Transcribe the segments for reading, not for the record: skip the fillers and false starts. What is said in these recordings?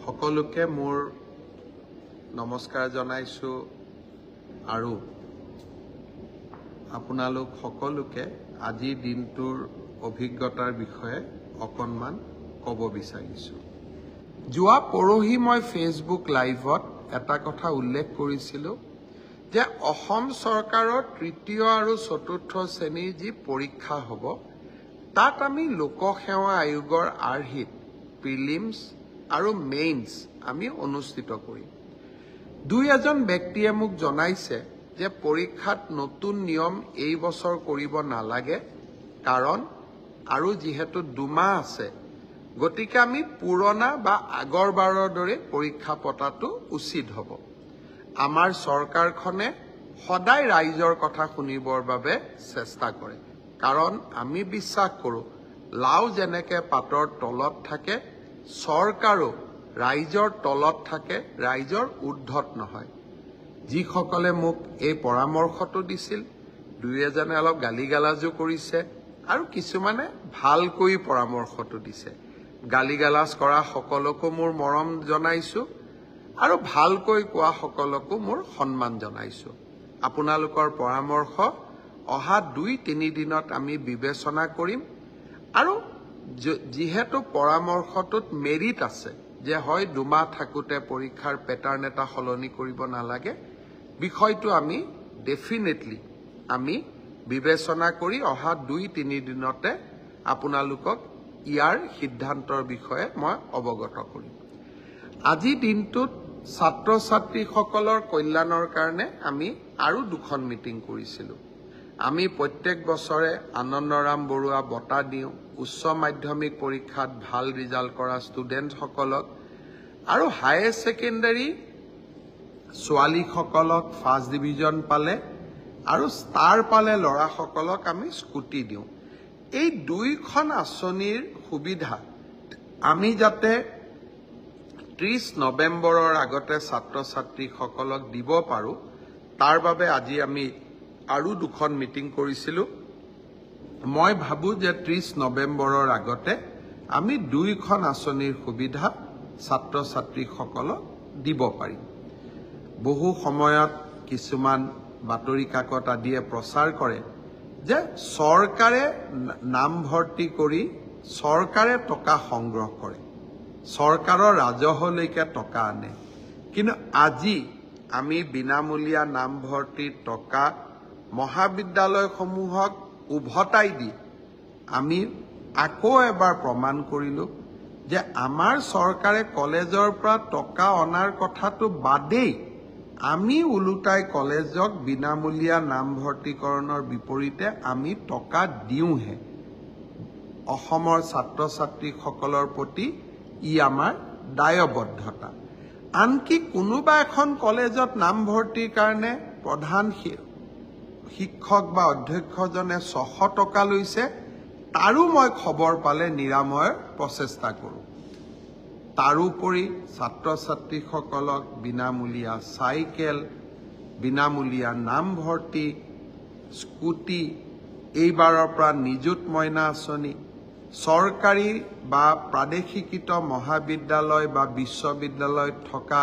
সকলোকে মোৰ নমস্কাৰ জনাইছো আৰু আপোনালোক সকলোকে আজি দিনটোৰ অভিজ্ঞতাৰ বিষয়ে অকণমান ক'ব বিচাৰিছো। যোৱা পৰহি মই ফেচবুক লাইভত এটা কথা উল্লেখ কৰিছিলো যে অসম চৰকাৰৰ তৃতীয় আৰু চতুৰ্থ শ্ৰেণীৰ যি পৰীক্ষা হ'ব তাত আমি লোকসেৱা আয়োগৰ আৰ্হিত প্ৰিলিমছ আৰু মেইনছ আমি অনুষ্ঠিত কৰিম। দুই এজন ব্যক্তিয়ে মোক জনাইছে যে পৰীক্ষাত নতুন নিয়ম এই বছৰ কৰিব নালাগে, কাৰণ আৰু যিহেতু দুমাহ আছে গতিকে আমি পুৰণা বা আগৰবাৰৰ দৰে পৰীক্ষা পতাটো উচিত হ'ব। আমাৰ চৰকাৰখনে সদায় ৰাইজৰ কথা শুনিবৰ বাবে চেষ্টা কৰে, কাৰণ আমি বিশ্বাস কৰোঁ লাও যেনেকৈ পাতৰ তলত থাকে চৰকাৰো ৰাইজৰ তলত থাকে, ৰাইজৰ ঊৰ্ধত নহয়। যিসকলে মোক এই পৰামৰ্শটো দিছিল দুই এজনে অলপ গালিগালাজো কৰিছে আৰু কিছুমানে ভালকৈ পৰামৰ্শটো দিছে। গালিগালাজ কৰা সকলকো মোৰ মৰম জনাইছো আৰু ভালকৈ কোৱা সকলকো মোৰ সন্মান জনাইছো। আপোনালোকৰ পৰামৰ্শ অহা 2-3 দিনত আমি বিবেচনা কৰিম আৰু যিহেতু পৰামৰ্শটোত মেৰিট আছে যে হয় দুমাহ থাকোঁতে পৰীক্ষাৰ পেটাৰ্ণ এটা সলনি কৰিব নালাগে, বিষয়টো আমি ডেফিনেটলি আমি বিবেচনা কৰি অহা 2-3 দিনতে আপোনালোকক ইয়াৰ সিদ্ধান্তৰ বিষয়ে মই অৱগত কৰিম। আজি দিনটোত ছাত্ৰ ছাত্ৰীসকলৰ কল্যাণৰ কাৰণে আমি আৰু 2খন মিটিং কৰিছিলোঁ। আমি প্ৰত্যেক বছৰে আনন্দৰাম বৰুৱা বঁটা দিওঁ উচ্চ মাধ্যমিক পৰীক্ষাত ভাল ৰিজাল্ট কৰা ষ্টুডেণ্টসকলক, আৰু হায়াৰ ছেকেণ্ডাৰী ছোৱালীসকলক ফাৰ্ষ্ট ডিভিজন পালে আৰু ষ্টাৰ পালে ল'ৰাসকলক আমি স্কুটি দিওঁ। এই 2খন আঁচনিৰ সুবিধা আমি যাতে 30 নৱেম্বৰৰ আগতে ছাত্ৰ ছাত্ৰীসকলক দিব পাৰোঁ তাৰ বাবে আজি আমি আৰু 2খন মিটিং কৰিছিলোঁ। মই ভাবোঁ যে 30 নৱেম্বৰৰ আগতে আমি 2খন আঁচনিৰ সুবিধা ছাত্ৰ ছাত্ৰীসকলক দিব পাৰিম। বহু সময়ত কিছুমান বাতৰি কাকত আদিয়ে প্ৰচাৰ কৰে যে চৰকাৰে নামভৰ্তি কৰি চৰকাৰে টকা সংগ্ৰহ কৰে, চৰকাৰৰ ৰাজহলৈকে টকা আনে। কিন্তু আজি আমি বিনামূলীয়া নামভৰ্তিৰ টকা মহাবিদ্যালয়সমূহক উভতাই দি আমি আকৌ এবাৰ প্ৰমাণ কৰিলোঁ যে আমাৰ চৰকাৰে কলেজৰ পৰা টকা অনাৰ কথাটো বাদেই আমি ওলোটাই কলেজক বিনামূলীয়া নামভৰ্তিকৰণৰ বিপৰীতে আমি টকা দিওঁহে। অসমৰ ছাত্ৰ ছাত্ৰীসকলৰ প্ৰতি ই আমাৰ দায়বদ্ধতা। আনকি কোনোবা এখন কলেজত নামভৰ্তিৰ কাৰণে প্ৰধান শিক্ষক বা অধ্যক্ষজনে 600 টকা লৈছে, তাৰো মই খবৰ পালে নিৰাময়ৰ প্ৰচেষ্টা কৰোঁ। তাৰোপৰি ছাত্ৰ ছাত্ৰীসকলক বিনামূলীয়া চাইকেল, বিনামূলীয়া নামভৰ্তি, স্কুটি, এইবাৰৰ পৰা নিযুত মইনা আঁচনি, চৰকাৰী বা প্ৰাদেশিকৃত মহাবিদ্যালয় বা বিশ্ববিদ্যালয়ত থকা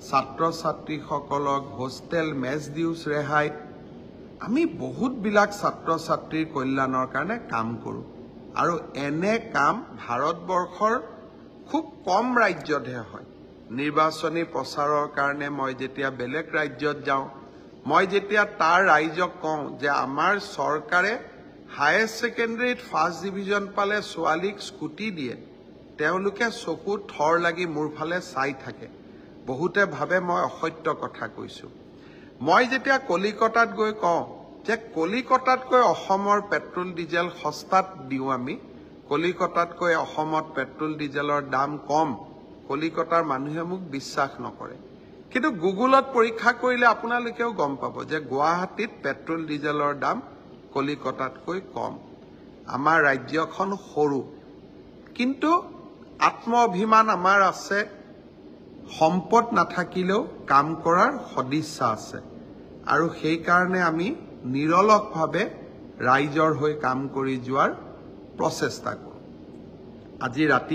ছাত্ৰ ছাত্ৰীসকলক হোষ্টেল মেছ ডিউজ ৰেহাই, আমি বহুতবিলাক ছাত্ৰ ছাত্ৰীৰ কল্যাণৰ কাৰণে কাম কৰোঁ। আৰু এনে কাম ভাৰতবৰ্ষৰ খুব কম ৰাজ্যতহে হয়। নিৰ্বাচনী প্ৰচাৰৰ কাৰণে মই যেতিয়া বেলেগ ৰাজ্যত যাওঁ, মই যেতিয়া তাৰ ৰাইজক কওঁ যে আমাৰ চৰকাৰে হায়াৰ ছেকেণ্ডাৰীত ফাৰ্ষ্ট ডিভিজন পালে ছোৱালীক স্কুটি দিয়ে, তেওঁলোকে চকু থৰ লাগি মোৰ ফালে চাই থাকে। বহুতে ভাবে মই অসত্য কথা কৈছোঁ। মই যেতিয়া কলিকতাত গৈ কওঁ যে কলিকতাতকৈ অসমৰ পেট্ৰল ডিজেল সস্তাত দিওঁ আমি, কলিকতাতকৈ অসমত পেট্ৰল ডিজেলৰ দাম কম, কলিকতাৰ মানুহে মোক বিশ্বাস নকৰে। কিন্তু গুগলত পৰীক্ষা কৰিলে আপোনালোকেও গম পাব যে গুৱাহাটীত পেট্ৰল ডিজেলৰ দাম কলিকতাতকৈ কম। আমাৰ ৰাজ্যখন সৰু, কিন্তু আত্ম অভিমান আমাৰ আছে। সম্পদ নাথাকিলেও কাম কৰাৰ সদিচ্ছা আছে, আৰু সেইকাৰণে আমি নিৰলসভাৱে ৰাইজৰ হৈ কাম কৰি যোৱাৰ প্ৰচেষ্টা কৰোঁ। আজি ৰাতি